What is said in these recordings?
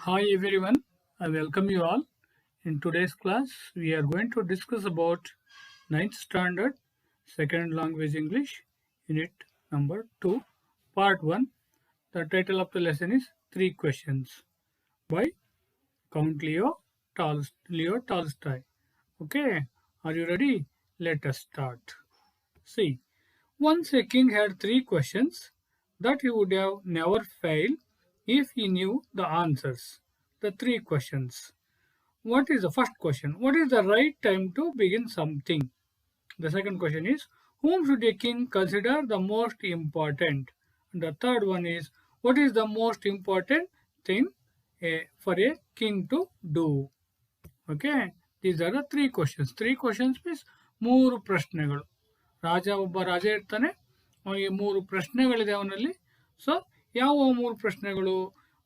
Hi everyone, I welcome you all. In today's class, we are going to discuss about ninth standard, second language English, unit number 2, part 1. The title of the lesson is Three Questions by Count Leo Tolstoy. Okay, are you ready? Let us start. See, once a king had three questions that he would have never failed if he knew the answers. The three questions. What is the first question? What is the right time to begin something? The second question is, whom should a king consider the most important? And the third one is, what is the most important thing for a king to do? Okay, these are the three questions. Three questions means ಮೂರು ಪ್ರಶ್ನೆಗಳು. ಒಬ್ಬ ರಾಜ ಇರ್ತಾನೆ, ಅವನಿಗೆ ಮೂರು ಪ್ರಶ್ನೆಗಳಿದೆ ಅವನಲ್ಲಿ. So ಯಾವ ಮೂರು ಪ್ರಶ್ನೆಗಳು?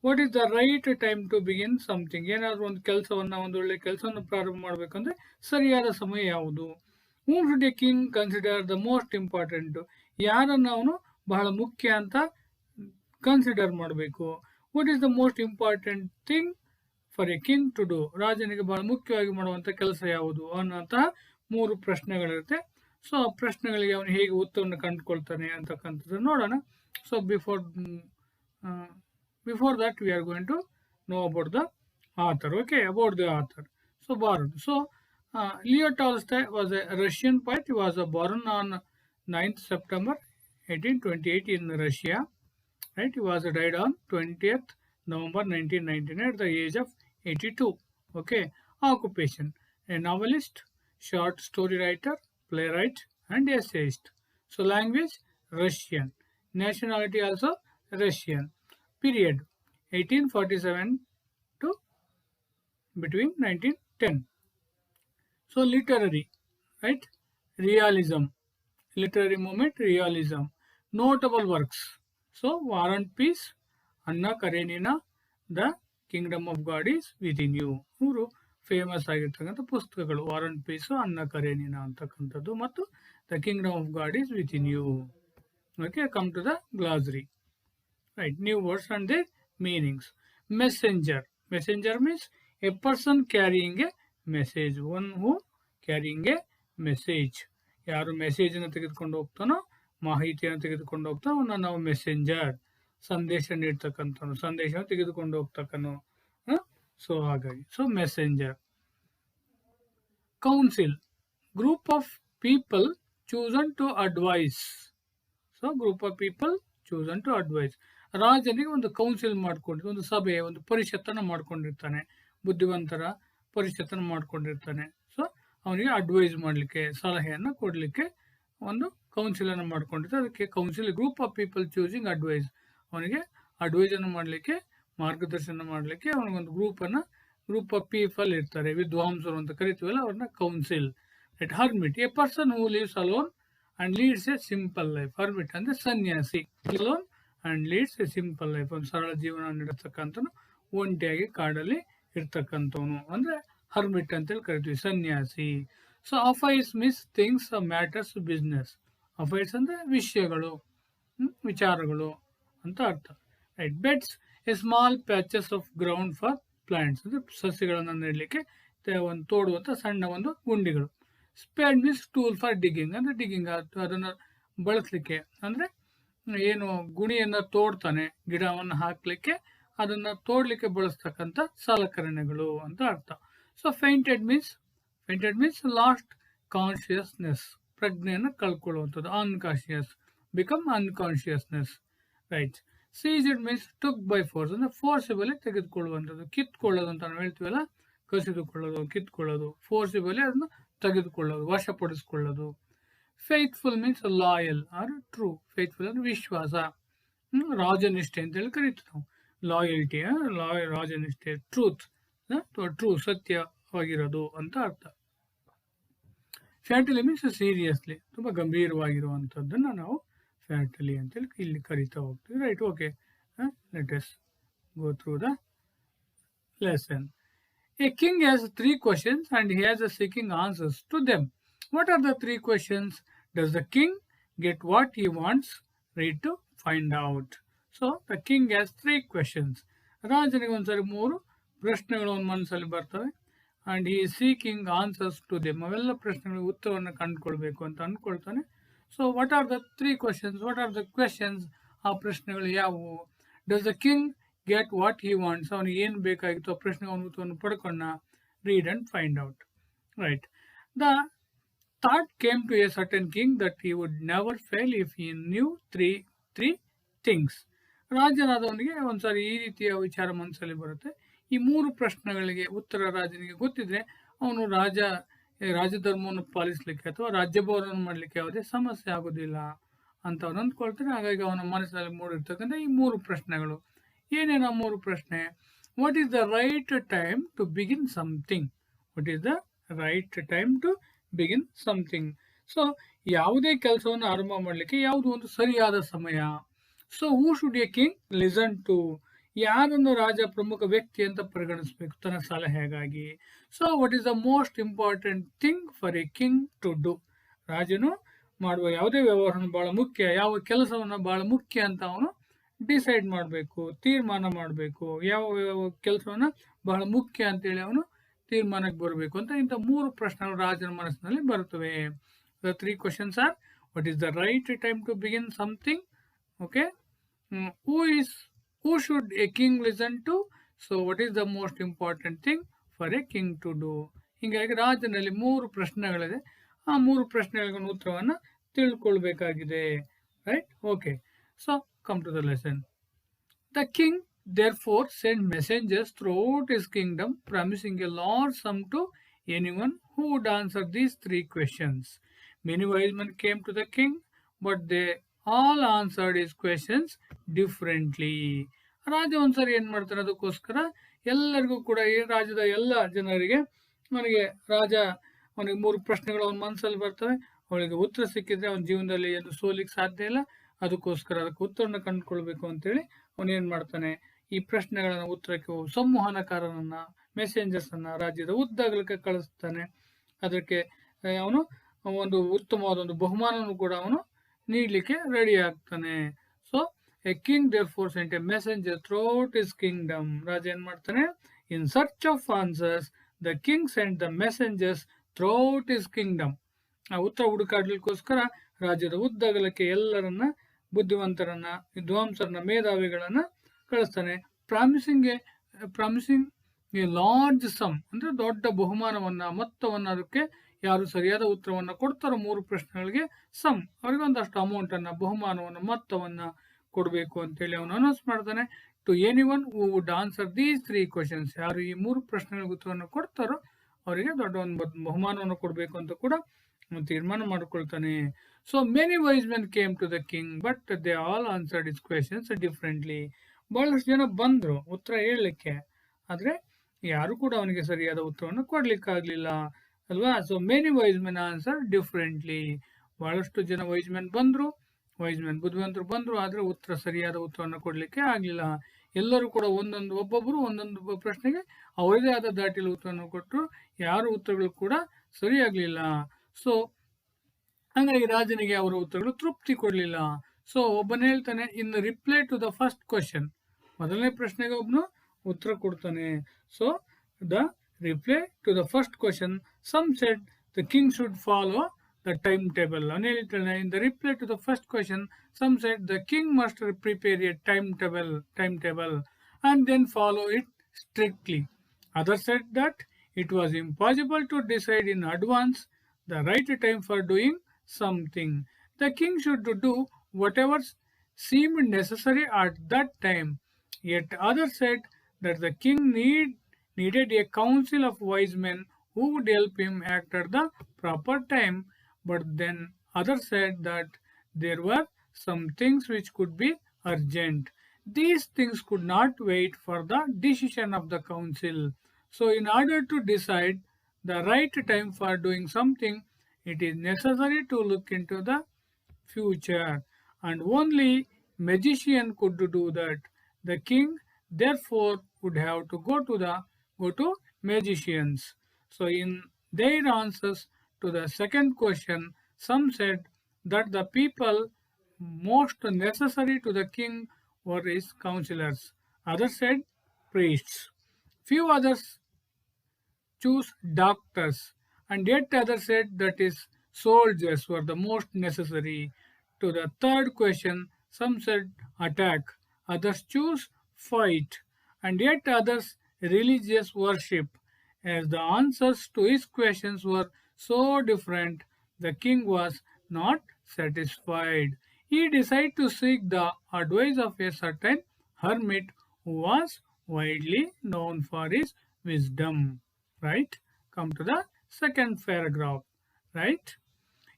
What is the right time to begin something? ಏನಾದರೂ ಒಂದು ಕೆಲಸವನ್ನು, ಒಂದು ಒಳ್ಳೆ ಕೆಲಸವನ್ನು ಪ್ರಾರಂಭ ಮಾಡಬೇಕಂದ್ರೆ ಸರಿಯಾದ ಸಮಯ ಯಾವುದು? Whom should a king consider the most important? ಯಾರನ್ನು ಅವನು ಬಹಳ ಮುಖ್ಯ ಅಂತ ಕನ್ಸಿಡರ್ ಮಾಡಬೇಕು? What is the most important thing for a king to do? ರಾಜನಿಗೆ ಬಹಳ ಮುಖ್ಯವಾಗಿ ಮಾಡುವಂಥ ಕೆಲಸ ಯಾವುದು ಅನ್ನೋಂತಹ ಮೂರು ಪ್ರಶ್ನೆಗಳಿರುತ್ತೆ. ಸೊ ಆ ಪ್ರಶ್ನೆಗಳಿಗೆ ಅವನು ಹೇಗೆ ಉತ್ತರವನ್ನು ಕಂಡುಕೊಳ್ತಾನೆ ಅಂತಕ್ಕಂಥದ್ದು ನೋಡೋಣ. So before that we are going to know about the author. Okay, about the author. So born. So Leo Tolstoy was a Russian poet. He was born on 9th September 1828 in Russia. Right, he was died on 20th November 1999 at the age of 82. Okay, occupation: a novelist, short story writer, playwright, and essayist. So language Russian. Nationality also Russian. Period 1847 to between 1910. So literary, right? Realism. Literary movement, realism. Notable works. So War and Peace, Anna Karenina, The Kingdom of God is Within You. ಮೂರು famous ಆಗಿರ್ತಕ್ಕಂಥ ಪುಸ್ತಕಗಳು. War and peace, Anna Karenina ಅಂತಕ್ಕಂಥದ್ದು, ಮತ್ತು the kingdom of God is within you ಯು. Okay, come to the glossary. Right, new words and their meanings. Messenger. Messenger means a person carrying a message. One who carrying a message. ಯಾರು ಮೆಸೇಜನ್ನು ತೆಗೆದುಕೊಂಡು ಹೋಗ್ತಾನೋ, ಮಾಹಿತಿಯನ್ನು ತೆಗೆದುಕೊಂಡು ಹೋಗ್ತಾನೋ ಅವನ್ನ ನಾವು messenger. ಸಂದೇಶ ನೀಡ್ತಕ್ಕಂಥನು, ಸಂದೇಶವನ್ನು ತೆಗೆದುಕೊಂಡು ಹೋಗ್ತಕ್ಕನು. ಸೊ ಹಾಗಾಗಿ messenger. Council, group of people chosen to advise. So group of people chosen to advise. ರಾಜನಿಗೆ ಒಂದು ಕೌನ್ಸಿಲ್ ಮಾಡ್ಕೊಂಡು, ಒಂದು ಸಭೆ, ಒಂದು ಪರಿಷತ್ತನ್ನು ಮಾಡ್ಕೊಂಡಿರ್ತಾನೆ, ಬುದ್ಧಿವಂತರ ಪರಿಷತ್ತನ್ನು ಮಾಡ್ಕೊಂಡಿರ್ತಾನೆ. ಸೊ ಅವನಿಗೆ ಅಡ್ವೈಸ್ ಮಾಡಲಿಕ್ಕೆ, ಸಲಹೆಯನ್ನು ಕೊಡಲಿಕ್ಕೆ ಒಂದು ಕೌನ್ಸಿಲನ್ನು ಮಾಡ್ಕೊಂಡಿರ್ತಾರೆ. ಅದಕ್ಕೆ council, group of people choosing advise. ಅವನಿಗೆ ಅಡ್ವೈಸನ್ನು ಮಾಡಲಿಕ್ಕೆ, ಮಾರ್ಗದರ್ಶನ ಮಾಡಲಿಕ್ಕೆ ಅವನಿಗೊಂದು ಗ್ರೂಪ್ ಆಫ್ ಪೀಪಲ್ ಇರ್ತಾರೆ. ವಿದ್ವಾಂಸರು ಅಂತ ಕರಿತೀವಲ್ಲ, ಅವ್ರನ್ನ council. It hermit, a person who lives alone and leads a simple life. Hermit ಅಂದ್ರೆ ಸನ್ಯಾಸಿ. Alone and leads a simple life, ಒಂದು ಸರಳ ಜೀವನ ನೀಡತಕ್ಕಂಥನು, ಒಂಟಿಯಾಗಿ ಕಾಡಲ್ಲಿ ಇರ್ತಕ್ಕಂಥವನು ಅಂದ್ರೆ ಹರ್ಮಿಟ್ ಅಂತೇಳಿ ಕರಿತೀವಿ, ಸನ್ಯಾಸಿ. So affairs means things, matters, business. Affairs ಅಂದ್ರೆ ವಿಷಯಗಳು, ವಿಚಾರಗಳು ಅಂತ ಅರ್ಥ. Right. Beds, a small patches of ground for plants, ಅಂದ್ರೆ ಸಸ್ಯಗಳನ್ನು ನೆಡಲಿಕ್ಕೆ ಒಂದು ತೋಡುವಂಥ ಸಣ್ಣ ಒಂದು ಗುಂಡಿಗಳು. Spade means tool for digging, ಅಂದ್ರೆ ಡಿಗ್ಗಿಂಗ್, ಅದನ್ನು ಬಳಸಲಿಕ್ಕೆ, ಅಂದ್ರೆ ಏನು ಗುಣಿಯನ್ನು ತೋಡ್ತಾನೆ, ಗಿಡವನ್ನು ಹಾಕ್ಲಿಕ್ಕೆ, ಅದನ್ನ ತೋಡ್ಲಿಕ್ಕೆ ಬಳಸ್ತಕ್ಕಂಥ ಸಲಕರಣೆಗಳು ಅಂತ ಅರ್ಥ. So fainted means lost consciousness, ಪ್ರಜ್ಞೆಯನ್ನು ಕಳ್ಕೊಳ್ಳುವಂಥದ್ದು. Unconscious, become unconsciousness. Right. Seized means took by force, ಅಂದ್ರೆ ಫೋರ್ಸಿಬಲಿ ತೆಗೆದುಕೊಳ್ಳುವಂಥದ್ದು. ಕಿತ್ಕೊಳ್ಳೋದು ಅಂತ ನಾವು ಹೇಳ್ತೀವಲ್ಲ, ಕಸಿದುಕೊಳ್ಳೋದು, ಕಿತ್ಕೊಳ್ಳೋದು. ಫೋರ್ಸಿಬಲಿ ಅದನ್ನು ತೆಗೆದುಕೊಳ್ಳೋದು, ವಶಪಡಿಸಿಕೊಳ್ಳೋದು. Faithful means loyal or true. Faithful ಅಂದ್ರೆ ವಿಶ್ವಾಸ, ರಾಜನಿಷ್ಠೆ ಅಂತೇಳಿ ಕರಿತೀವಿ ನಾವು. ಲಾಯಲ್ಟಿ, ರಾಜನಿಷ್ಠೆ. ಟ್ರೂತ್, ಟ್ರೂ, ಸತ್ಯವಾಗಿರೋದು ಅಂತ ಅರ್ಥ. ಫ್ಯಾಟಲಿ ಮೀನ್ಸ್ ಸೀರಿಯಸ್ಲಿ, ತುಂಬ ಗಂಭೀರವಾಗಿರುವಂಥದ್ದನ್ನು ನಾವು ಫ್ಯಾಟಲಿ ಅಂತೇಳಿ ಇಲ್ಲಿ ಕರಿತಾ ಹೋಗ್ತೀವಿ. Right. Okay, let us go through the lesson. A king has three questions and he has seeking answers to them. What are the three questions? Does the king get what he wants? Read to find out. So the king has three questions. ರಾಜನಿಗೆ ಒಂದ್ಸರಿ 3 ಪ್ರಶ್ನೆಗಳು ಅವನ ಮನಸ್ಸಲ್ಲಿ ಬರ್ತವೆ. And ಈ seeking answers to them, ಅವೆಲ್ಲ ಪ್ರಶ್ನೆಗಳಿಗೆ ಉತ್ತರವನ್ನು ಕಂಡುಕೊಳ್ಬೇಕು ಅಂತ ಅಂದ್ಕೊಳ್ತಾನೆ. So what are the 3 questions, what are the questions, ಆ ಪ್ರಶ್ನೆಗಳು ಯಾವುವು? Does the king get what he wants, ಅವನಿಗೆ ಏನು ಬೇಕಾಗಿತ್ತು ಆ ಪ್ರಶ್ನೆಗೆ ಅವನು ಉತ್ತರವನ್ನು ಪಡ್ಕೊಂಡ. Read and find out. Right. The thought came to a certain king that he would never fail if he knew three things. ರಾಜನಾದವನಿಗೆ ಒಂದ್ಸಾರಿ ಈ ರೀತಿಯ ವಿಚಾರ ಮನಸ್ಸಲ್ಲಿ ಬರುತ್ತೆ. ಈ 3 ಪ್ರಶ್ನೆಗಳಿಗೆ ಉತ್ತರ ರಾಜನಿಗೆ ಗೊತ್ತಿದ್ರೆ ಅವನು ರಾಜಧರ್ಮವನ್ನು ಪಾಲಿಸಲಿಕ್ಕೆ ಅಥವಾ ರಾಜ್ಯಭಾರವನ್ನು ಮಾಡಲಿಕ್ಕೆ ಯಾವುದೇ ಸಮಸ್ಯೆ ಆಗೋದಿಲ್ಲ ಅಂತ ಅವನು ಅಂದ್ಕೊಳ್ತಾನೆ. ಹಾಗಾಗಿ ಅವನ ಮನಸ್ಸಿನಲ್ಲಿ ಮೂಡಿರ್ತಕ್ಕಂಥ ಈ 3 ಪ್ರಶ್ನೆಗಳು ಏನೇನು? 3 ಪ್ರಶ್ನೆ. What is the right time to begin something? What is the right time to begin something? So ಯಾವುದೇ ಕೆಲಸವನ್ನು ಆರಂಭ ಮಾಡಲಿಕ್ಕೆ ಯಾವುದು ಒಂದು ಸರಿಯಾದ ಸಮಯ? So who should a king listen to? ಯಾರನ್ನು ರಾಜ ಪ್ರಮುಖ ವ್ಯಕ್ತಿ ಅಂತ ಪರಿಗಣಿಸಬೇಕು ತನ್ನ ಸಲಹೆಗಾಗಿ? So what is the most important thing for a king to do? ರಾಜನು ಮಾಡುವ ಯಾವುದೇ ವ್ಯವಹಾರವನ್ನು ಬಹಳ ಮುಖ್ಯ, ಯಾವ ಕೆಲಸವನ್ನು ಬಹಳ ಮುಖ್ಯ ಅಂತ ಅವನು ಡಿಸೈಡ್ ಮಾಡಬೇಕು, ತೀರ್ಮಾನ ಮಾಡಬೇಕು. ಯಾವ ಕೆಲಸವನ್ನು ಬಹಳ ಮುಖ್ಯ ಅಂತೇಳಿ ಅವನು ತೀರ್ಮಾನಕ್ಕೆ ಬರಬೇಕು ಅಂತ ಇಂಥ 3 ಪ್ರಶ್ನೆಗಳು ರಾಜನ ಮನಸ್ಸಿನಲ್ಲಿ ಬರುತ್ತವೆ. The 3 questions are: what is the right time to begin something? Okay. who should a king listen to? So what is the most important thing for a king to do? ಹೀಗಾಗಿ ರಾಜನಲ್ಲಿ 3 ಪ್ರಶ್ನೆಗಳಿದೆ. ಆ 3 ಪ್ರಶ್ನೆಗಳಿಗೆ ಉತ್ತರವನ್ನು ತಿಳ್ಕೊಳ್ಬೇಕಾಗಿದೆ. Right. Okay. So come to the lesson. The king therefore sent messengers throughout his kingdom, promising a large sum to anyone who would answer these 3 questions. Many wise men came to the king, but they all answered his questions differently. ರಾಜ ಒಂದ್ಸರಿ ಏನ್ ಮಾಡ್ತಾನೆ, ಅದಕ್ಕೋಸ್ಕರ ಎಲ್ಲರಿಗೂ ಕೂಡ ಈ ರಾಜ್ಯದ ಎಲ್ಲ ಜನರಿಗೆ ಅವನಿಗೆ 3 ಪ್ರಶ್ನೆಗಳು ಅವನ ಮನಸ್ಸಲ್ಲಿ ಬರ್ತವೆ. ಅವಳಿಗೆ ಉತ್ತರ ಸಿಕ್ಕಿದ್ರೆ ಅವನ ಜೀವನದಲ್ಲಿ ಏನು ಸೋಲಿಕ್ಕೆ ಸಾಧ್ಯ ಇಲ್ಲ. ಅದಕ್ಕೋಸ್ಕರ ಅದಕ್ಕೆ ಉತ್ತರನ ಕಂಡುಕೊಳ್ಬೇಕು ಅಂತೇಳಿ ಅವನೇನ್ ಮಾಡ್ತಾನೆ, ಈ ಪ್ರಶ್ನೆಗಳನ್ನ ಉತ್ತರಕ್ಕೆ ಸಂವಹನಕಾರನನ್ನ, ಮೆಸೆಂಜರ್ಸ್ ಅನ್ನ ರಾಜ್ಯದ ಉದ್ದಗಲಕ್ಕೆ ಕಳಿಸ್ತಾನೆ. ಅದಕ್ಕೆ ಅವನು ಒಂದು ಉತ್ತಮವಾದ ಒಂದು ಬಹುಮಾನವನ್ನು ಕೂಡ ಅವನು ನೀಡಲಿಕ್ಕೆ ರೆಡಿ ಆಗ್ತಾನೆ. So a king therefore sent a messenger throughout his kingdom. ರಾಜ ಏನ್ ಮಾಡ್ತಾನೆ, in search of answers the king sent the messengers throughout his kingdom. ಆ ಉತ್ತರ ಹುಡುಕಾಡ್ಲಿಕ್ಕೋಸ್ಕರ ರಾಜ್ಯದ ಉದ್ದಗಲಕ್ಕೆ ಎಲ್ಲರನ್ನ, ಬುದ್ಧಿವಂತರನ್ನ, ವಿದ್ವಾಂಸರನ್ನ, ಮೇಧಾವಿಗಳನ್ನ ಕಳಿಸ್ತಾನೆ. ಪ್ರಾಮಿಸಿಂಗ್ ಎ ಲಾರ್ಜ್ ಸಮ್, ಅಂದ್ರೆ ದೊಡ್ಡ ಬಹುಮಾನವನ್ನ, ಮೊತ್ತವನ್ನ, ಅದಕ್ಕೆ ಯಾರು ಸರಿಯಾದ ಉತ್ತರವನ್ನ ಕೊಡ್ತಾರೋ 3 ಪ್ರಶ್ನೆಗಳಿಗೆ ಸಮ್, ಅವರಿಗೆ ಒಂದಷ್ಟು ಅಮೌಂಟ್ ಅನ್ನ, ಬಹುಮಾನವನ್ನ, ಮೊತ್ತವನ್ನ ಕೊಡಬೇಕು ಅಂತೇಳಿ ಅವನು ಅನೌನ್ಸ್ ಮಾಡ್ತಾನೆ. To anyone who would answer these 3 questions, ಯಾರು ಈ 3 ಪ್ರಶ್ನೆಗಳಿಗೆ ಉತ್ತರವನ್ನು ಕೊಡ್ತಾರೋ ಅವರಿಗೆ ದೊಡ್ಡ ಒಂದು ಬಹುಮಾನವನ್ನು ಕೊಡಬೇಕು ಅಂತ ಕೂಡ ತೀರ್ಮಾನ ಮಾಡಿಕೊಳ್ತಾನೆ. So many wise men came to the king but they all answered his questions differently. ಬಹಳಷ್ಟು ಜನ ಬಂದ್ರು ಉತ್ತರ ಹೇಳಲಿಕ್ಕೆ, ಆದ್ರೆ ಯಾರು ಕೂಡ ಅವನಿಗೆ ಸರಿಯಾದ ಉತ್ತರವನ್ನು ಕೊಡ್ಲಿಕ್ಕಾಗ್ಲಿಲ್ಲ ಅಲ್ವಾ. So many wise men answer differently. ಬಹಳಷ್ಟು ಜನ ವೈಸ್ ಮೆನ್ ಬುದ್ಧಿವಂತರು ಬಂದ್ರು, ಆದ್ರೆ ಸರಿಯಾದ ಉತ್ತರವನ್ನು ಕೊಡ್ಲಿಕ್ಕೆ ಆಗ್ಲಿಲ್ಲ. ಎಲ್ಲರೂ ಕೂಡ ಒಬ್ಬೊಬ್ಬರು ಒಂದೊಂದು ಪ್ರಶ್ನೆಗೆ ಅವರದೇ ಆದ ದಾಟಿಲಿ ಉತ್ತರವನ್ನು ಕೊಟ್ಟರು. ಯಾರು ಉತ್ತರಗಳು ಕೂಡ ಸರಿಯಾಗ್ಲಿಲ್ಲ. ಸೊ ಹಾಗಾಗಿ ರಾಜನಿಗೆ ಅವರ ಉತ್ತರಗಳು ತೃಪ್ತಿ ಕೊಡ್ಲಿಲ್ಲ. ಸೊ ಒಬ್ಬನು ಹೇಳ್ತಾನೆ, in reply to the first question, ಮೊದಲನೇ ಪ್ರಶ್ನೆಗೆ ಒಬ್ಬನು ಉತ್ತರ ಕೊಡ್ತಾನೆ. So the reply to the first question, some said the king should follow the timetable. In the reply to the first question, some said the king must prepare a timetable and then follow it strictly. Others said that it was impossible to decide in advance the right time for doing something. The king should do whatever seemed necessary at that time. Yet others said that the king needed a council of wise men who would help him act at the proper time. But then others said that there were some things which could be urgent. These things could not wait for the decision of the council. So in order to decide the right time for doing something, it is necessary to look into the future, and only magician could do that. The king therefore would have to go to magicians. So in their answers to the second question, some said that the people most necessary to the king were his counselors. Others said priests. Few others choose doctors, and yet others said that is soldiers were the most necessary. To the third question, some said attack, others choose fight, and yet others religious worship. As the answers to his questions were so different, the king was not satisfied. He decided to seek the advice of a certain hermit who was widely known for his wisdom. Right? Come to the second paragraph. Right?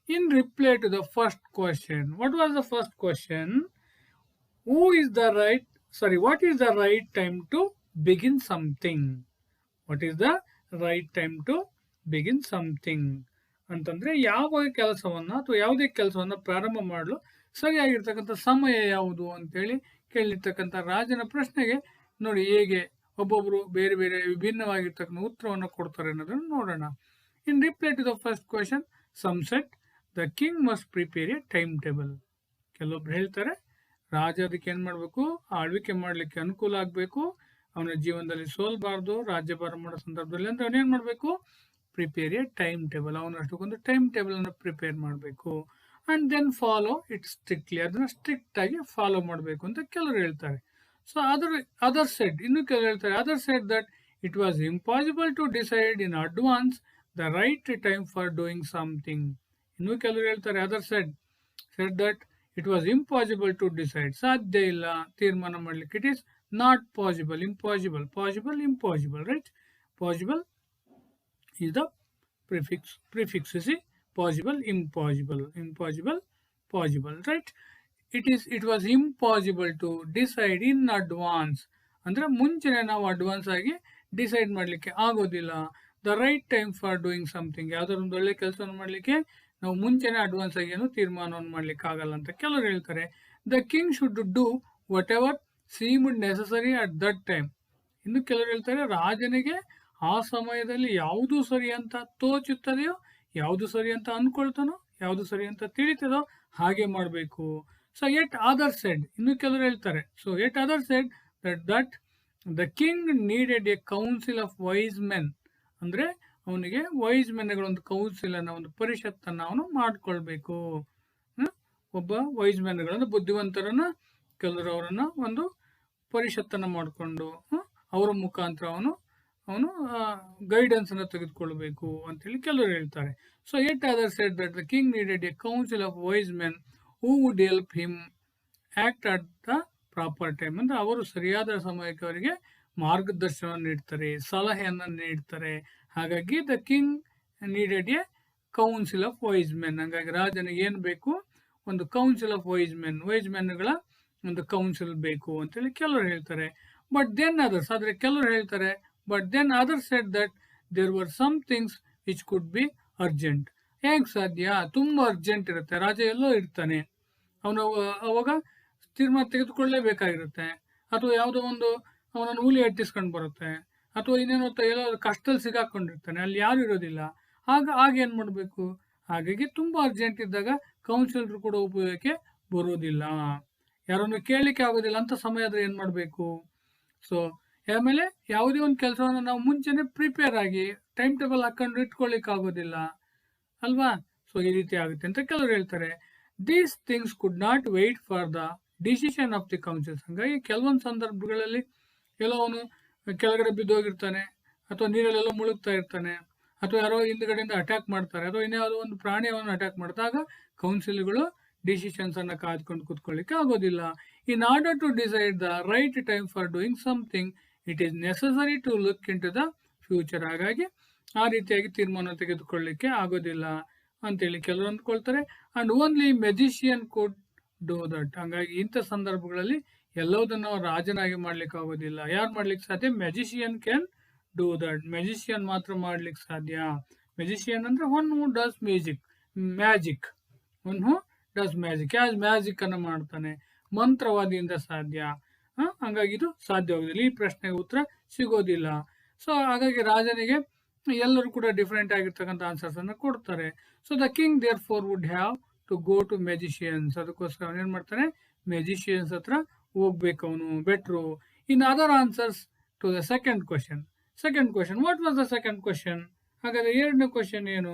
In reply to the first question, what was the first question? Who is the right, what is the right time to begin something? What is the right time to begin something? ಅಂತಂದ್ರೆ ಯಾವ ಕೆಲಸವನ್ನ ಅಥವಾ ಯಾವುದೇ ಕೆಲಸವನ್ನ ಪ್ರಾರಂಭ ಮಾಡಲು ಸರಿಯಾಗಿರ್ತಕ್ಕಂಥ ಸಮಯ ಯಾವುದು ಅಂತೇಳಿ ಕೇಳಿರ್ತಕ್ಕಂಥ ರಾಜನ ಪ್ರಶ್ನೆಗೆ ನೋಡಿ ಹೇಗೆ ಒಬ್ಬೊಬ್ರು ಬೇರೆ ಬೇರೆ ವಿಭಿನ್ನವಾಗಿರ್ತಕ್ಕಂಥ ಉತ್ತರವನ್ನು ಕೊಡ್ತಾರೆ ಅನ್ನೋದನ್ನು ನೋಡೋಣ. In reply to the first question, some said the king must prepare a timetable. ಕೆಲವೊಬ್ರು ಹೇಳ್ತಾರೆ ರಾಜ ಅದಕ್ಕೆ ಏನ್ ಮಾಡ್ಬೇಕು, ಆಳ್ವಿಕೆ ಮಾಡ್ಲಿಕ್ಕೆ ಅನುಕೂಲ ಆಗ್ಬೇಕು, ಅವನ ಜೀವನದಲ್ಲಿ ಸೋಲ್ಬಾರ್ದು, ರಾಜ್ಯಭಾರ ಮಾಡೋ ಸಂದರ್ಭದಲ್ಲಿ ಅಂದ್ರೆ ಅವನೇನ್ ಮಾಡ್ಬೇಕು, ಪ್ರಿಪೇರ್ ಎ ಟೈಮ್ ಟೇಬಲ್, ಅವನಷ್ಟಕ್ಕೊಂದು ಟೈಮ್ ಟೇಬಲ್ ಅನ್ನು ಪ್ರಿಪೇರ್ ಮಾಡಬೇಕು. And then follow it strictly, ಅದನ್ನ ಸ್ಟ್ರಿಕ್ಟ್ ಆಗಿ ಫಾಲೋ ಮಾಡಬೇಕು ಅಂತ ಕೆಲವರು ಹೇಳ್ತಾರೆ. ಸೊ ಅದರ್ ಸೆಡ್, ಇನ್ನು ಕೆಲವರು ಹೇಳ್ತಾರೆ other said that it was impossible to decide in advance the right time for doing something. ಇನ್ನು ಕೆಲವರು ಹೇಳ್ತಾರೆ other said that it was impossible to decide, ಸಾಧ್ಯ ಇಲ್ಲ ತೀರ್ಮಾನ ಮಾಡ್ಲಿಕ್ಕೆ. It is not possible, impossible, possible, impossible, right? Possible is the prefix is possible, impossible, impossible, possible, right? It was impossible to decide in advance, ಅಂದ್ರೆ ಮುಂಚೆನೆ ನಾವು advance ಆಗಿ decide ಮಾಡ್ಲಿಕ್ಕೆ ಆಗೋದಿಲ್ಲ. The right time for doing something, ಯಾವ್ದಾದ್ರು ಒಂದು ಒಳ್ಳೆ ಕೆಲಸವನ್ನು ಮಾಡ್ಲಿಕ್ಕೆ ನಾವು ಮುಂಚೆನೆ ಅಡ್ವಾನ್ಸ್ ಆಗಿ ಏನು ತೀರ್ಮಾನವನ್ನು ಮಾಡ್ಲಿಕ್ಕೆ ಆಗಲ್ಲ ಅಂತ ಕೆಲವರು ಹೇಳ್ತಾರೆ. The king should do what ever seemed necessary at that time. ಇನ್ನು ಕೆಲವರು ಹೇಳ್ತಾರೆ ರಾಜನಿಗೆ ಆ ಸಮಯದಲ್ಲಿ ಯಾವುದು ಸರಿ ಅಂತ ತೋಚುತ್ತದೆಯೋ, ಯಾವುದು ಸರಿ ಅಂತ ಅನ್ಕೊಳ್ತಾನೋ, ಯಾವುದು ಸರಿ ಅಂತ ತಿಳಿತದೋ ಹಾಗೆ ಮಾಡಬೇಕು. ಸೊ ಎಟ್ ಅದರ್ ಸೆಡ್, ಇನ್ನು ಕೆಲವರು ಹೇಳ್ತಾರೆ, so yet other said that the king needed a council of wise men, ಅಂದ್ರೆ ಅವನಿಗೆ ವೈಸ್ ಮೆನ್ಗಳೊಂದು ಕೌನ್ಸಿಲ್ ಅನ್ನ, ಒಂದು ಪರಿಷತ್ತನ್ನ ಅವನು ಮಾಡ್ಕೊಳ್ಬೇಕು. ಒಬ್ಬ ವೈಸ್ ಮೆನ್ಗಳನ್ನ, ಬುದ್ಧಿವಂತರನ್ನ, ಕೆಲವರು ಅವರನ್ನ ಒಂದು ಪರಿಷತ್ತನ್ನ ಮಾಡಿಕೊಂಡು ಅವರ ಮುಖಾಂತರ ಅವನು ಗೈಡೆನ್ಸ್ ಅನ್ನು ತೆಗೆದುಕೊಳ್ಬೇಕು ಅಂತೇಳಿ ಕೆಲವರು ಹೇಳ್ತಾರೆ. So yet other said that the king needed a council of wise men who would help him act at the proper time, ಅಂದ್ರೆ ಅವರು ಸರಿಯಾದ ಸಮಯಕ್ಕೆ ಅವರಿಗೆ ಮಾರ್ಗದರ್ಶನ ನೀಡ್ತಾರೆ, ಸಲಹೆಯನ್ನ ನೀಡ್ತಾರೆ. ಹಾಗಾಗಿ the king needed a council of wise men, ಹಾಗಾಗಿ ರಾಜನಿಗೆ ಏನ್ ಬೇಕು, ಒಂದು ಕೌನ್ಸಿಲ್ ಆಫ್ ವೈಸ್ ಮೆನ್ಗಳ ಒಂದು ಕೌನ್ಸಿಲ್ ಬೇಕು ಅಂತೇಳಿ ಕೆಲವರು ಹೇಳ್ತಾರೆ. ಬಟ್ ದೆನ್ ಅದರ್ಸ್, ಆದ್ರೆ ಕೆಲವರು ಹೇಳ್ತಾರೆ but then other said that there were some things which could be urgent. ಹೇಗ್ ಸಾಧ್ಯ, ತುಂಬಾ ಅರ್ಜೆಂಟ್ ಇರುತ್ತೆ, ರಾಜ ಎಲ್ಲೋ ಇರ್ತಾನೆ, ಅವನು ಅವಾಗ ತೀರ್ಮಾನ ತೆಗೆದುಕೊಳ್ಳಲೇಬೇಕಾಗಿರುತ್ತೆ, ಅಥವಾ ಯಾವುದೋ ಒಂದು ಅವನನ್ನು ಹುಲಿ ಅಟ್ಟಿಸ್ಕೊಂಡು ಬರುತ್ತೆ, ಅಥವಾ ಇನ್ನೇನೋ ಎಲ್ಲೋ ಕಷ್ಟದಲ್ಲಿ ಸಿಗಾಕೊಂಡಿರ್ತಾನೆ, ಅಲ್ಲಿ ಯಾರು ಇರೋದಿಲ್ಲ, ಆಗ ಏನ್ ಮಾಡಬೇಕು. ಹಾಗಾಗಿ ತುಂಬಾ ಅರ್ಜೆಂಟ್ ಇದ್ದಾಗ ಕೌನ್ಸಿಲರ್ ಕೂಡ ಉಪಯೋಗಕ್ಕೆ ಬರೋದಿಲ್ಲ, ಯಾರನ್ನು ಕೇಳಲಿಕ್ಕೆ ಆಗೋದಿಲ್ಲ ಅಂತ ಸಮಯ ಆದ್ರೆ ಏನ್ ಮಾಡಬೇಕು. ಸೊ ಆಮೇಲೆ ಯಾವುದೇ ಒಂದು ಕೆಲಸವನ್ನು ನಾವು ಮುಂಚೆನೆ ಪ್ರಿಪೇರ್ ಆಗಿ ಟೈಮ್ ಟೇಬಲ್ ಹಾಕೊಂಡು ಇಟ್ಕೊಳ್ಳಿಕ್ ಆಗೋದಿಲ್ಲ ಅಲ್ವಾ. ಸೊ ಈ ರೀತಿ ಆಗುತ್ತೆ ಅಂತ ಕೆಲವರು ಹೇಳ್ತಾರೆ. These things could not wait for the decision of the councils. ಹಾಗಾಗಿ ಕೆಲವೊಂದು ಸಂದರ್ಭಗಳಲ್ಲಿ ಎಲ್ಲೋ ಅವನು ಕೆಳಗಡೆ ಬಿದ್ದೋಗಿರ್ತಾನೆ, ಅಥವಾ ನೀರಲ್ಲೆಲ್ಲೋ ಮುಳುಗ್ತಾ ಇರ್ತಾನೆ, ಅಥವಾ ಯಾರೋ ಹಿಂದ್ಗಡೆಯಿಂದ ಅಟ್ಯಾಕ್ ಮಾಡ್ತಾರೆ, ಅಥವಾ ಇನ್ಯಾವುದೋ ಒಂದು ಪ್ರಾಣಿ ಅವನು ಅಟ್ಯಾಕ್ ಮಾಡಿದಾಗ ಕೌನ್ಸಿಲ್ಗಳು ಡಿಸಿಷನ್ಸ್ ಅನ್ನ ಕಾದ್ಕೊಂಡು ಕೂತ್ಕೊಳ್ಳಿಕ್ಕೆ ಆಗೋದಿಲ್ಲ. In order to decide the right time for doing something it is necessary to look into the future. ಹಾಗಾಗಿ ಆ ರೀತಿಯಾಗಿ ತೀರ್ಮಾನ ತೆಗೆದುಕೊಳ್ಳಿಕ್ಕೆ ಆಗೋದಿಲ್ಲ ಅಂತೇಳಿ ಕೆಲವರು ಅಂದ್ಕೊಳ್ತಾರೆ. And only magician could do that. ಹಂಗಾಗಿ ಇಂಥ ಸಂದರ್ಭಗಳಲ್ಲಿ ಎಲ್ಲದನ್ನು ರಾಜನಾಗಿ ಮಾಡ್ಲಿಕ್ಕೆ ಆಗೋದಿಲ್ಲ. ಯಾರು ಮಾಡ್ಲಿಕ್ಕೆ ಸಾಧ್ಯ? Magician can do that. Magician ಮಾತ್ರ ಮಾಡ್ಲಿಕ್ಕೆ ಸಾಧ್ಯ. ಮೆಜಿಷಿಯನ್ ಅಂದ್ರೆ one who does magic, one who does magic, magic ಅನ್ನು ಮಾಡ್ತಾನೆ, ಮಂತ್ರವಾದಿಯಿಂದ ಸಾಧ್ಯ. ಹಂಗಾಗಿ ಇದು ಸಾಧ್ಯವಾಗುದಿಲ್ಲ, ಈ ಪ್ರಶ್ನೆಗೆ ಉತ್ತರ ಸಿಗೋದಿಲ್ಲ. ಸೊ ಹಾಗಾಗಿ ರಾಜನಿಗೆ ಎಲ್ಲರೂ ಕೂಡ ಡಿಫರೆಂಟ್ ಆಗಿರ್ತಕ್ಕಂಥ ಆನ್ಸರ್ಸ್ ಅನ್ನು ಕೊಡ್ತಾರೆ. So the king therefore would have to go to magicians. ಅದಕ್ಕೋಸ್ಕರ ಅವನು ಏನ್ ಮಾಡ್ತಾನೆ, ಮೆಜಿಷಿಯನ್ಸ್ ಹತ್ರ ಹೋಗ್ಬೇಕು ಅವನು, ಬೆಟ್ರು. In other answers to the second question. Second question, what was the second question? ಹಾಗಾದ್ರೆ ಎರಡನೇ ಕ್ವಶನ್ ಏನು?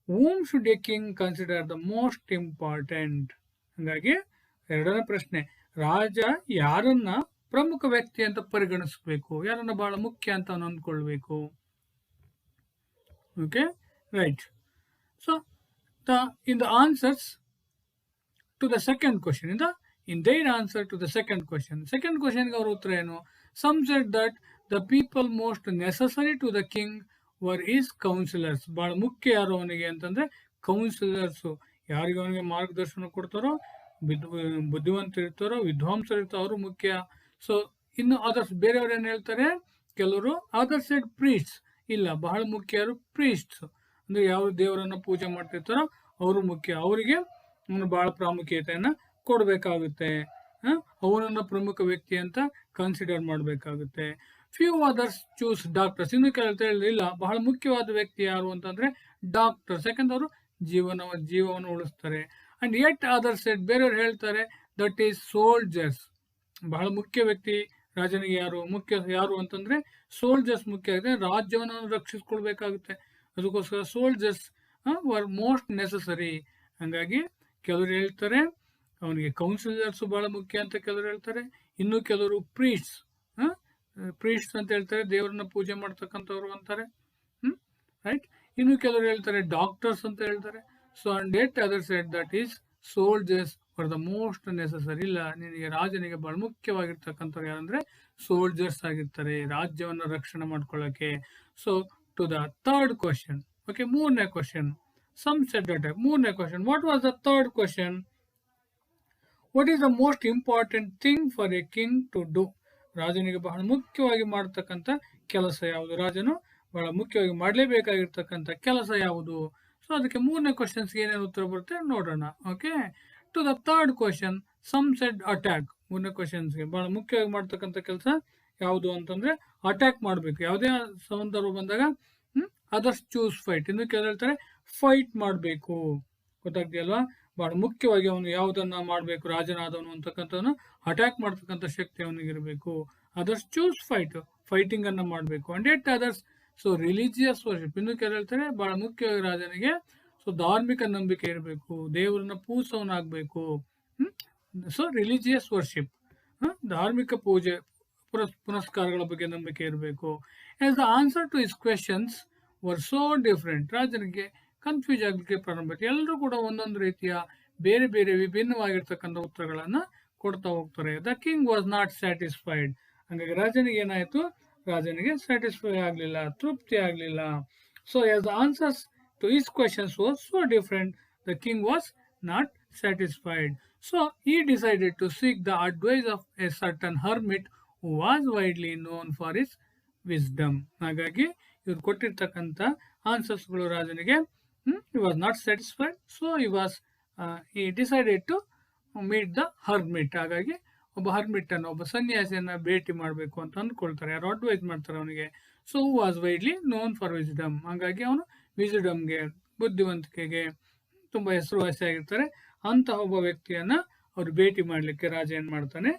whom should a king consider the most important? ಹಾಗಾಗಿ ಎರಡನೇ ಪ್ರಶ್ನೆ, ರಾಜ ಯಾರನ್ನ ಪ್ರಮುಖ ವ್ಯಕ್ತಿ ಅಂತ ಪರಿಗಣಿಸಬೇಕು, ಯಾರನ್ನ ಬಹಳ ಮುಖ್ಯ ಅಂತ ಅಂದ್ಕೊಳ್ಬೇಕು. Okay, right. So in the answers to the second question, in their answer to the second question ಗೆ ಅವರ ಉತ್ತರ ಏನು? some said that the people most necessary to the king were his counselors. ಬಹಳ ಮುಖ್ಯ ಯಾರು ಅವನಿಗೆ ಅಂತಂದ್ರೆ ಕೌನ್ಸಿಲರ್ಸ್, ಯಾರಿಗೆ ಅವನಿಗೆ ಮಾರ್ಗದರ್ಶನ ಕೊಡ್ತಾರೋ, ಬುದ್ಧಿವಂತರಿರ್ತಾರೋ, ವಿದ್ವಾಂಸರಿರ್ತಾರೋ ಅವರು ಮುಖ್ಯ. ಸೊ ಇನ್ನು ಅದರ್ಸ್ ಬೇರೆಯವ್ರು ಏನು ಹೇಳ್ತಾರೆ, ಕೆಲವರು ಅದರ್ ಸೈಡ್ ಪ್ರೀಸ್ಟ್ಸ್, ಇಲ್ಲ ಬಹಳ ಮುಖ್ಯ ಯಾರು ಪ್ರೀಸ್ಟ್ಸ್ ಅಂದ್ರೆ ಯಾವ ದೇವರನ್ನ ಪೂಜೆ ಮಾಡ್ತಿರ್ತಾರೋ ಅವರು ಮುಖ್ಯ, ಅವರಿಗೆ ಬಹಳ ಪ್ರಾಮುಖ್ಯತೆಯನ್ನ ಕೊಡಬೇಕಾಗುತ್ತೆ, ಅವನನ್ನ ಪ್ರಮುಖ ವ್ಯಕ್ತಿ ಅಂತ ಕನ್ಸಿಡರ್ ಮಾಡಬೇಕಾಗುತ್ತೆ. ಫ್ಯೂ ಅದರ್ಸ್ ಚೂಸ್ ಡಾಕ್ಟರ್ಸ್, ಇನ್ನು ಕೆಲವು ಇಲ್ಲ ಬಹಳ ಮುಖ್ಯವಾದ ವ್ಯಕ್ತಿ ಯಾರು ಅಂತಂದ್ರೆ ಡಾಕ್ಟರ್ಸ್, ಯಾಕಂದ್ರೆ ಅವರು ಜೀವವನ್ನು ಉಳಿಸ್ತಾರೆ. ಅಂಡ್ ಯೆಟ್ ಅದರ್ಸ್ ಸೆಡ್, ಬೇರೆಯವ್ರು ಹೇಳ್ತಾರೆ ದಟ್ ಈಸ್ ಸೋಲ್ಜರ್ಸ್, ಬಹಳ ಮುಖ್ಯ ವ್ಯಕ್ತಿ ರಾಜನಿಗೆ ಯಾರು ಅಂತಂದ್ರೆ ಸೋಲ್ಜರ್ಸ್ ಮುಖ್ಯ ಆಗುತ್ತೆ, ರಾಜ್ಯವನ್ನು ರಕ್ಷಿಸ್ಕೊಳ್ಬೇಕಾಗುತ್ತೆ, ಅದಕ್ಕೋಸ್ಕರ ಸೋಲ್ಜರ್ಸ್ ವರ್ ಮೋಸ್ಟ್ ನೆಸಸರಿ. ಹಂಗಾಗಿ ಕೆಲವರು ಹೇಳ್ತಾರೆ ಅವನಿಗೆ ಕೌನ್ಸಿಲರ್ಸ್ ಬಹಳ ಮುಖ್ಯ ಅಂತ ಕೆಲವರು ಹೇಳ್ತಾರೆ, ಇನ್ನು ಕೆಲವರು ಪ್ರೀಸ್ಟ್ಸ್ ಅಂತ ಹೇಳ್ತಾರೆ, ದೇವರನ್ನ ಪೂಜೆ ಮಾಡ್ತಕ್ಕಂಥವ್ರು ಅಂತಾರೆ, ರೈಟ್. ಇನ್ನು ಕೆಲವರು ಹೇಳ್ತಾರೆ ಡಾಕ್ಟರ್ಸ್ ಅಂತ ಹೇಳ್ತಾರೆ. So and yet other said that is soldiers for the most necessary. ಇಲ್ಲ, ನಿನಗೆ ರಾಜನಿಗೆ ಬಹಳ ಮುಖ್ಯವಾಗಿರ್ತಕ್ಕಂಥವ್ರು ಯಾರಂದ್ರೆ ಸೋಲ್ಜರ್ಸ್ ಆಗಿರ್ತಾರೆ, ರಾಜ್ಯವನ್ನು ರಕ್ಷಣೆ ಮಾಡ್ಕೊಳ್ಳೋಕೆ. So to the third question, okay, ಮೂರನೇ ಕ್ವಶನ್. ಸಮ್ ಸೆಡ್ ದಟ್, ಮೂರನೇ question, what was the third question? What is the most important thing for a king to do? ರಾಜನಿಗೆ ಬಹಳ ಮುಖ್ಯವಾಗಿ ಮಾಡತಕ್ಕಂಥ ಕೆಲಸ ಯಾವುದು, ರಾಜನು ಬಹಳ ಮುಖ್ಯವಾಗಿ ಮಾಡಲೇಬೇಕಾಗಿರ್ತಕ್ಕಂಥ ಕೆಲಸ ಯಾವುದು? ಸೊ ಅದಕ್ಕೆ ಮೂರನೇ ಕ್ವಶನ್ಸ್ಗೆ ಏನೇನು ಉತ್ತರ ಬರುತ್ತೆ ನೋಡೋಣ. Okay, to the third question, some said attack. ಮೂರನೇ ಕ್ವಶನ್ಸ್ಗೆ ಬಹಳ ಮುಖ್ಯವಾಗಿ ಮಾಡ್ತಕ್ಕಂಥ ಕೆಲಸ ಯಾವುದು ಅಂತಂದ್ರೆ ಅಟ್ಯಾಕ್ ಮಾಡಬೇಕು, ಯಾವುದೇ ಸಂದರ್ಭ ಬಂದಾಗ. ಅದರ್ಸ್ ಚೂಸ್ ಫೈಟ್, ಇನ್ನು ಕೆಲವು ಹೇಳ್ತಾರೆ ಫೈಟ್ ಮಾಡಬೇಕು. ಗೊತ್ತಾಗ್ತಿಯಲ್ವಾ, ಬಹಳ ಮುಖ್ಯವಾಗಿ ಅವನು ಯಾವುದನ್ನ ಮಾಡಬೇಕು, ರಾಜನಾದವನು ಅಂತಕ್ಕಂಥವನು ಅಟ್ಯಾಕ್ ಮಾಡ್ತಕ್ಕಂಥ ಶಕ್ತಿ ಅವನಿಗಿರಬೇಕು. ಅದರ್ಸ್ ಚೂಸ್ ಫೈಟಿಂಗ್ ಅನ್ನ ಮಾಡಬೇಕು. And at others so religious worship, ಇನ್ನು ಕೆಲವು ಹೇಳ್ತಾರೆ ಬಹಳ ಮುಖ್ಯವಾಗಿ ರಾಜನಿಗೆ ಸೊ ಧಾರ್ಮಿಕ ನಂಬಿಕೆ ಇರಬೇಕು, ದೇವರನ್ನ ಪೂಜಿಸೋನಾಗಬೇಕು. ಸೊ ರಿಲಿಜಿಯಸ್ ವರ್ಷಿಪ್, ಧಾರ್ಮಿಕ ಪೂಜೆ ಪುನಸ್ಕಾರಗಳ ಬಗ್ಗೆ ನಂಬಿಕೆ ಇರಬೇಕು. As the answer to his questions were so different, ರಾಜನಿಗೆ ಕನ್ಫ್ಯೂಸ್ ಆಗಲಿಕ್ಕೆ ಪ್ರಾರಂಭ ಆಯ್ತು. ಎಲ್ಲರೂ ಕೂಡ ಒಂದೊಂದು ರೀತಿಯ ಬೇರೆ ಬೇರೆ ವಿಭಿನ್ನವಾಗಿರ್ತಕ್ಕಂಥ ಉತ್ತರಗಳನ್ನ ಕೊಡ್ತಾ ಹೋಗ್ತಾರೆ. The king was not satisfied. ಹಾಗಾಗಿ ರಾಜನಿಗೆ ಏನಾಯ್ತು, ರಾಜನಿಗೆ ಸ್ಯಾಟಿಸ್ಫೈ ಆಗಲಿಲ್ಲ, ತೃಪ್ತಿ ಆಗಲಿಲ್ಲ. So as the answers to his questions was so different, the king was not satisfied. So he decided to seek the advice of a certain hermit who was widely known for his wisdom. ಹಾಗಾಗಿ ಇವ್ರು ಕೊಟ್ಟಿರ್ತಕ್ಕಂಥ ಆನ್ಸರ್ಸ್ಗಳು ರಾಜನಿಗೆ he was not satisfied, so he decided to meet the hermit. ಹಾಗಾಗಿ ಒಬ್ಬ hermit ಅನ್ನು, ಒಬ್ಬ ಸನ್ಯಾಸಿಯನ್ನ ಭೇಟಿ ಮಾಡಬೇಕು ಅಂತ ಅಂದ್ಕೊಳ್ತಾರೆ, ಯಾರು ಅಡ್ವೈಸ್ ಮಾಡ್ತಾರೆ ಅವನಿಗೆ. So was widely known for wisdom, ಹಾಗಾಗಿ ಅವನು ವಿಸ್ಡಮ್ಗೆ, ಬುದ್ಧಿವಂತಿಕೆಗೆ ತುಂಬಾ ಹೆಸರುವಾಸಿಯಾಗಿರ್ತಾರೆ. ಅಂತಹ ಒಬ್ಬ ವ್ಯಕ್ತಿಯನ್ನ ಅವ್ರು ಭೇಟಿ ಮಾಡ್ಲಿಕ್ಕೆ ರಾಜ ಏನ್ ಮಾಡ್ತಾನೆ,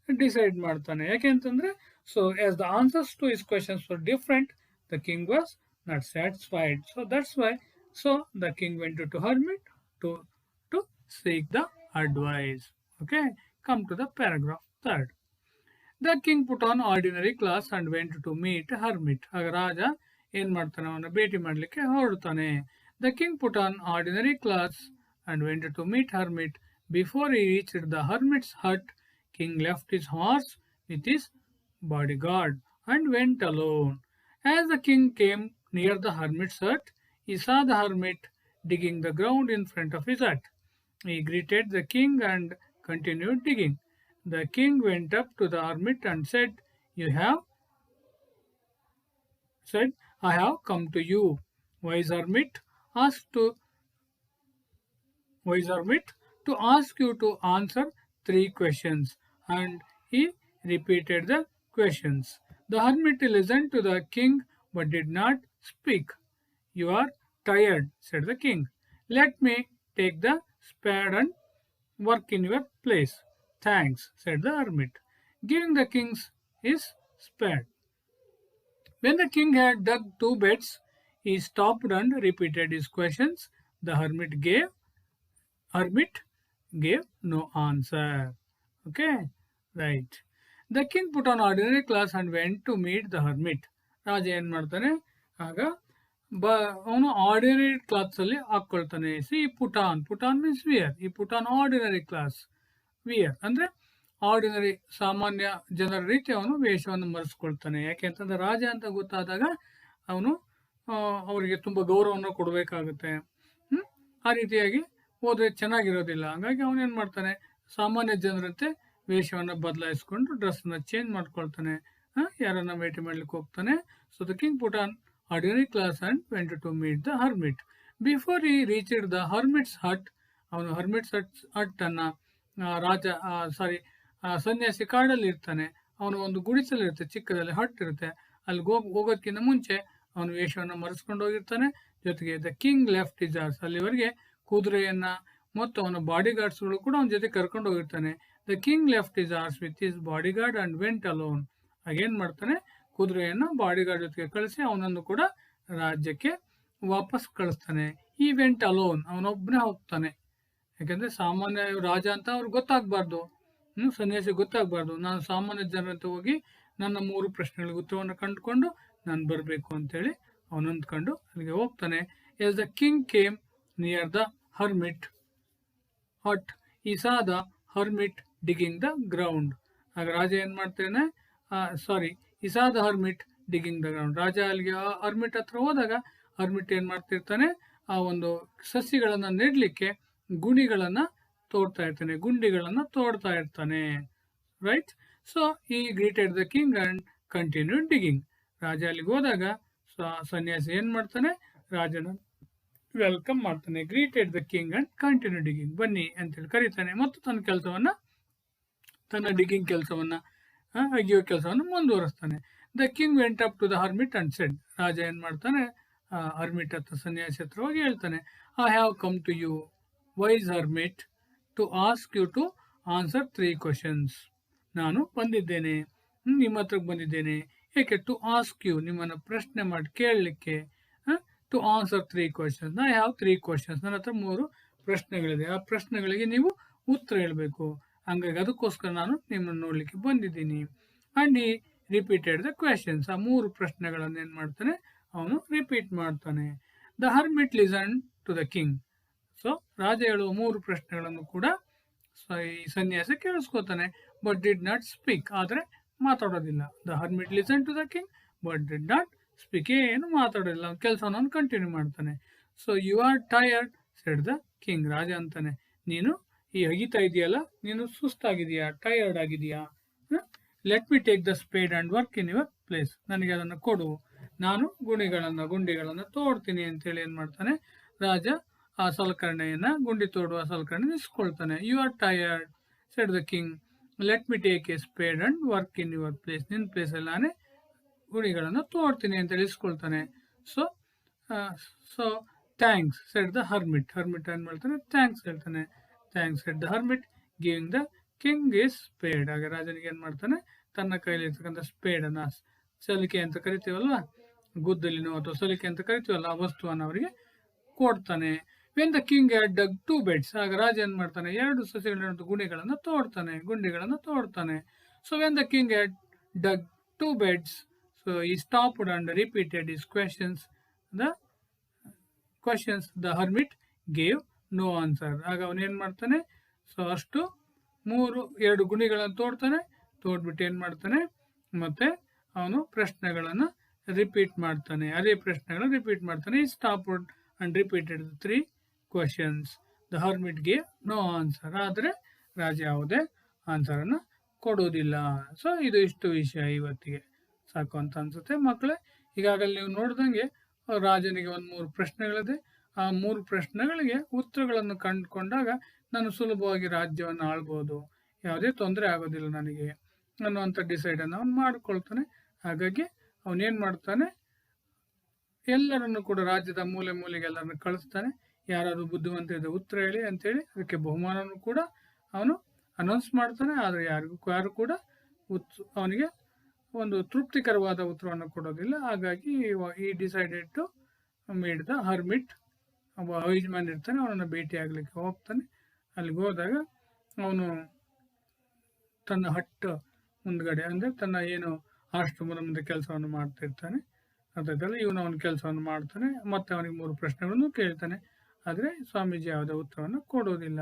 ಡಿಸೈಡ್ ಮಾಡ್ತಾನೆ. ಯಾಕೆ ಅಂತಂದ್ರೆ so as the answers to his questions were different, the king was not satisfied. So that's why so the king went to hermit to seek the advice. Okay, come to the paragraph third. The king put on ordinary clothes and went to meet hermit. ಆಗ ರಾಜ ಏನ್ ಮಾಡ್ತಾನೆ, ಅವನ ಭೇಟಿ ಮಾಡ್ಲಿಕ್ಕೆ ಹೊರಡ್ತಾನೆ. The king put on ordinary clothes and went to meet hermit. Before he reached the hermit's hut, king left his horse with his bodyguard and went alone. As the king came near the hermit's hut, he saw the hermit digging the ground in front of his hut. He greeted the king and continued digging. The king went up to the hermit and said, I have come to you. Wise hermit to ask you to answer 3 questions. And he repeated the questions. The hermit listened to the king but did not speak. You are tired, said the king. Let me take the spade and work in your place. Thanks, said the hermit, giving the king his spade. When the king had dug 2 beds, he stopped and repeated his questions. The hermit gave no answer. Okay, right. The king put on ordinary clothes and went to meet the hermit. ರಾಜ ಏನ್ ಮಾಡ್ತಾನೆ, ಆಗ ಅವನು ordinary clothes ಅಲ್ಲಿ ಹಾಕೊಳ್ತಾನೆ. See put on means wear. He put on ordinary clothes wear ಅಂದ್ರೆ ordinary ಸಾಮಾನ್ಯ ಜನರ ರೀತಿ ಅವನು ವೇಷವನ್ನು ಮರೆಸ್ಕೊಳ್ತಾನೆ. ಯಾಕೆ ಅಂತಂದ್ರೆ ರಾಜ ಅಂತ ಗೊತ್ತಾದಾಗ ಅವನು ಅವರಿಗೆ ತುಂಬಾ ಗೌರವವನ್ನು ಕೊಡಬೇಕಾಗುತ್ತೆ. ಆ ರೀತಿಯಾಗಿ ಹೋದ್ರೆ ಚೆನ್ನಾಗಿರೋದಿಲ್ಲ. ಹಾಗಾಗಿ ಅವನೇನ್ ಮಾಡ್ತಾನೆ, ಸಾಮಾನ್ಯ ಜನರಂತೆ ವೇಷವನ್ನು ಬದಲಾಯಿಸ್ಕೊಂಡು ಡ್ರೆಸ್ನ ಚೇಂಜ್ ಮಾಡ್ಕೊಳ್ತಾನೆ. ಯಾರನ್ನ ಭೇಟಿ ಮಾಡ್ಲಿಕ್ಕೆ ಹೋಗ್ತಾನೆ. So the king put on ordinary clothes and went to meet the hermit. Before he reached the hermit's hut, ಅವನು ಹರ್ಮಿಟ್ಸ್ ಹಟ್ ಅನ್ನ ಸನ್ಯಾಸಿ ಕಾಡಲ್ಲಿ ಇರ್ತಾನೆ. ಅವನು ಒಂದು ಗುಡಿಸಲು ಇರುತ್ತೆ, ಚಿಕ್ಕದಲ್ಲಿ ಹಟ್ ಇರುತ್ತೆ. ಅಲ್ಲಿ ಹೋಗೋದಕ್ಕಿಂತ ಮುಂಚೆ ಅವನು ವೇಷವನ್ನು ಮರೆಸ್ಕೊಂಡು ಹೋಗಿರ್ತಾನೆ. ಜೊತೆಗೆ the king left his horse, ಅಲ್ಲಿವರೆಗೆ ಕುದುರೆಯನ್ನ ಮತ್ತು ಅವನ ಬಾಡಿ ಗಾರ್ಡ್ಸ್ಗಳು ಕೂಡ ಅವನ ಜೊತೆ ಕರ್ಕೊಂಡು ಹೋಗಿರ್ತಾನೆ. The king left his horse with his bodyguard and went alone. Again ಮಾಡ್ತಾನೆ, ಕುದುರೆಯನ್ನ ಬಾಡಿ ಗಾರ್ಡ್ ಜೊತೆಗೆ ಕಳಿಸಿ ಅವನನ್ನು ಕೂಡ ರಾಜ್ಯಕ್ಕೆ ವಾಪಸ್ ಕಳಿಸ್ತಾನೆ. ಈ ವೆಂಟ್ ಅಲೋನ್, ಅವನೊಬ್ಬನೇ ಹೋಗ್ತಾನೆ. ಯಾಕಂದ್ರೆ ಸಾಮಾನ್ಯ ರಾಜ ಅಂತ ಅವ್ರಿಗೆ ಗೊತ್ತಾಗ್ಬಾರ್ದು, ಸನ್ಯಾಸಿ ಗೊತ್ತಾಗ್ಬಾರ್ದು. ನಾನು ಸಾಮಾನ್ಯ ಜನರಂತ ಹೋಗಿ ನನ್ನ 3 ಪ್ರಶ್ನೆಗಳಿಗೆ ಉತ್ತರವನ್ನು ಕಂಡುಕೊಂಡು ನಾನು ಬರಬೇಕು ಅಂತೇಳಿ ಅವನೊಂದ್ಕೊಂಡು ಅಲ್ಲಿಗೆ ಹೋಗ್ತಾನೆ. As the king came near the hermit hut, he saw the hermit digging the ground. ಆಗ ರಾಜ ಏನ್ ಮಾಡ್ತಾನೆ, he saw the hermit digging the ground. ರಾಜ ಅಲ್ಲಿಗೆ ಹರ್ಮಿಟ್ ಹತ್ರ ಹೋದಾಗ ಹರ್ಮಿಟ್ ಏನ್ ಮಾಡ್ತಿರ್ತಾನೆ, ಆ ಒಂದು ಸಸಿಗಳನ್ನ ನೆಡ್ಲಿಕ್ಕೆ ಗುಣಿಗಳನ್ನ ಗುಂಡಿಗಳನ್ನ ತೋಡ್ತಾ ಇರ್ತಾನೆ. Right. So he greeted the king and continue digging. ರಾಜ ಅಲ್ಲಿಗೆ ಹೋದಾಗ ಸನ್ಯಾಸಿ ಏನ್ ಮಾಡ್ತಾನೆ, ರಾಜನ ವೆಲ್ಕಮ್ ಮಾಡ್ತಾನೆ. Greeted the king and continue digging, ಬನ್ನಿ ಅಂತೇಳಿ ಕರೀತಾನೆ. ಮತ್ತು ತನ್ನ ಡಿಗಿಂಗ್ ಕೆಲಸವನ್ನ ಅಗಿಯೋ ಕೆಲಸವನ್ನು ಮುಂದುವರಿಸ್ತಾನೆ. The king went up to the hermit and said. ರಾಜ ಏನ್ ಮಾಡ್ತಾನೆ, ಹರ್ಮಿಟ್ ಹತ್ರ ಸನ್ಯಾಸಿ ಹತ್ರ ಹೋಗಿ ಹೇಳ್ತಾನೆ, I have come to you wise hermit to ask you to answer 3 questions. ನಾನು ಬಂದಿದ್ದೇನೆ, ನಿಮ್ಮ ಹತ್ರಕ್ಕೆ ಬಂದಿದ್ದೇನೆ. ಏಕೆ? ಟು ಆಸ್ಕ್ ಯು, ನಿಮ್ಮನ್ನ ಪ್ರಶ್ನೆ ಮಾಡಿ ಕೇಳಲಿಕ್ಕೆ. To answer 3 questions. I have 3 questions. ನನ್ನ ಹತ್ರ 3 ಪ್ರಶ್ನೆಗಳಿದೆ. ಆ ಪ್ರಶ್ನೆಗಳಿಗೆ ನೀವು ಉತ್ತರ ಹೇಳಬೇಕು. ಹಂಗಾಗಿ ಅದಕ್ಕೋಸ್ಕರ ನಾನು ನಿಮ್ಮನ್ನು ನೋಡ್ಲಿಕ್ಕೆ ಬಂದಿದ್ದೀನಿ. ಅಂಡ್ ಈ ರಿಪೀಟೆಡ್ ದ ಕ್ವೆಶನ್ಸ್. ಆ 3 ಪ್ರಶ್ನೆಗಳನ್ನು ಏನ್ ಮಾಡ್ತಾನೆ, ಅವನು ರಿಪೀಟ್ ಮಾಡ್ತಾನೆ. The hermit listen to the king. So ರಾಜ ಹೇಳುವ 3 ಪ್ರಶ್ನೆಗಳನ್ನು ಕೂಡ ಈ ಸನ್ಯಾಸ ಕೇಳಿಸ್ಕೋತಾನೆ. ಬಟ್ ಡಿಡ್ ನಾಟ್ ಸ್ಪೀಕ್, ಆದ್ರೆ ಮಾತಾಡೋದಿಲ್ಲ. The hermit listen to the king but did not speak, ಏನು ಮಾತಾಡೋದಿಲ್ಲ, ಕೆಲಸವನ್ನು ಕಂಟಿನ್ಯೂ ಮಾಡ್ತಾನೆ. So you are tired said the king. ರಾಜ ಅಂತಾನೆ, ನೀನು ಈ ಅಗಿತಾ ಇದೆಯಲ್ಲ, ನೀನು ಸುಸ್ತಾಗಿದೆಯಾ, ಟಯರ್ಡ್ ಆಗಿದೆಯಾ? Let me take the spade and work in your place. ನನಗೆ ಅದನ್ನು ಕೊಡು, ನಾನು ಗುಂಡಿಗಳನ್ನ ತೋಡ್ತೀನಿ ಅಂತೇಳಿ ಏನ್ ಮಾಡ್ತಾನೆ, ರಾಜ ಆ ಸಲಕರಣೆಯನ್ನ, ಗುಂಡಿ ತೋಡುವ ಸಲಕರಣೆ ಇಸ್ಕೊಳ್ತಾನೆ. You are tired said the king, let me take a spade and work in your place. ನಿನ್ನ ಪ್ಲೇಸ್ ಅಲ್ಲಿ ನಾನೇ ಗುಣಿಗಳನ್ನು ತೋಡ್ತೀನಿ ಅಂತ ಇಸ್ಕೊಳ್ತಾನೆ. So thanks said the hermit. Hermit ಏನ್ ಮಾಡ್ತಾನೆ, ಥ್ಯಾಂಕ್ಸ್ ಹೇಳ್ತಾನೆ. Thanks said the hermit giving the king his spade. ಹಾಗೆ ರಾಜನಿಗೆ ಏನ್ ಮಾಡ್ತಾನೆ, ತನ್ನ ಕೈಲಿ ಇರ್ತಕ್ಕಂಥ ಸ್ಪೇಡ್ ಅನ್ನ, ಸಲಿಕೆ ಅಂತ ಕರಿತೀವಲ್ವಾ, ಗುದ್ದಲಿನೋ ಅಥವಾ ಸಲಿಕೆ ಅಂತ ಕರಿತೀವಲ್ಲ, ಆ ವಸ್ತುವನ್ನು ಅವರಿಗೆ ಕೊಡ್ತಾನೆ. When the king had dug 2 beds. ಆಗ ರಾಜ ಏನ್ ಮಾಡ್ತಾನೆ, 2 ಸಸಿಗಳಿರುವಂತ ಗುಂಡಿಗಳನ್ನ ತೋಡ್ತಾನೆ. So when the king had dug 2 beds, so he stopped and repeated his questions. The hermit gave no answer. ಆಗ ಅವನೇನ್ ಮಾಡ್ತಾನೆ, ಸೊ ಅಷ್ಟು 2 ಗುಣಿಗಳನ್ನು ತೋಡ್ಬಿಟ್ಟು ಏನ್ ಮಾಡ್ತಾನೆ, ಮತ್ತೆ ಅವನು ಪ್ರಶ್ನೆಗಳನ್ನ ರಿಪೀಟ್ ಮಾಡ್ತಾನೆ. ಅದೇ ಪ್ರಶ್ನೆಗಳನ್ನ ರಿಪೀಟ್ ಮಾಡ್ತಾನೆ. He stopped and repeated 3 questions. The hermit gave no answer. ಆದ್ರೆ ರಾಜ ಯಾವುದೇ ಆನ್ಸರ್ ಅನ್ನ ಕೊಡೋದಿಲ್ಲ. ಸೊ ಇದು ಇಷ್ಟು ವಿಷಯ ಇವತ್ತಿಗೆ ಸಾಕು ಅಂತ ಅನ್ಸುತ್ತೆ ಮಕ್ಕಳೇ. ಈಗಾಗಲೇ ನೀವು ನೋಡ್ದಂಗೆ ರಾಜನಿಗೆ 3 ಪ್ರಶ್ನೆಗಳಿದೆ. ಆ 3 ಪ್ರಶ್ನೆಗಳಿಗೆ ಉತ್ತರಗಳನ್ನು ಕಂಡುಕೊಂಡಾಗ ನಾನು ಸುಲಭವಾಗಿ ರಾಜ್ಯವನ್ನು ಆಳ್ಬೋದು, ಯಾವುದೇ ತೊಂದರೆ ಆಗೋದಿಲ್ಲ ನನಗೆ ಅನ್ನುವಂಥ ಡಿಸೈಡ್ ಅನ್ನು ಅವನು ಮಾಡ್ಕೊಳ್ತಾನೆ. ಹಾಗಾಗಿ ಅವನೇನ್ ಮಾಡ್ತಾನೆ, ಎಲ್ಲರನ್ನು ಕೂಡ ರಾಜ್ಯದ ಮೂಲೆಗೆ ಎಲ್ಲರನ್ನು ಕಳಿಸ್ತಾನೆ. ಯಾರಾದ್ರೂ ಬುದ್ಧಿವಂತ ಉತ್ತರ ಹೇಳಿ ಅಂತೇಳಿ ಅದಕ್ಕೆ ಬಹುಮಾನವನ್ನು ಕೂಡ ಅವನು ಅನೌನ್ಸ್ ಮಾಡ್ತಾನೆ. ಆದ್ರೆ ಯಾರು ಕೂಡ ಅವನಿಗೆ ಒಂದು ತೃಪ್ತಿಕರವಾದ ಉತ್ತರವನ್ನು ಕೊಡೋದಿಲ್ಲ. ಹಾಗಾಗಿ he decided to meet the hermit. ಒಬ್ಬ ವೈಸ್ ಮ್ಯಾನ್ ಇರ್ತಾನೆ, ಅವನನ್ನು ಭೇಟಿಯಾಗಲಿಕ್ಕೆ ಹೋಗ್ತಾನೆ. ಅಲ್ಲಿಗೆ ಹೋದಾಗ ಅವನು ತನ್ನ ಹಟ್ ಮುಂದ್ಗಡೆ ಅಂದರೆ ತನ್ನ ಏನು ಆಶ್ರಮದ ಮುಂದೆ ಕೆಲಸವನ್ನು ಮಾಡ್ತಿರ್ತಾನೆ. ಅದಾದಲ್ಲ ಇವನು ಅವನ ಕೆಲಸವನ್ನು ಮಾಡ್ತಾನೆ. ಮತ್ತೆ ಅವನಿಗೆ 3 ಪ್ರಶ್ನೆಗಳನ್ನು ಕೇಳ್ತಾನೆ. ಆದರೆ ಸ್ವಾಮೀಜಿ ಯಾವುದೇ ಉತ್ತರವನ್ನು ಕೊಡೋದಿಲ್ಲ.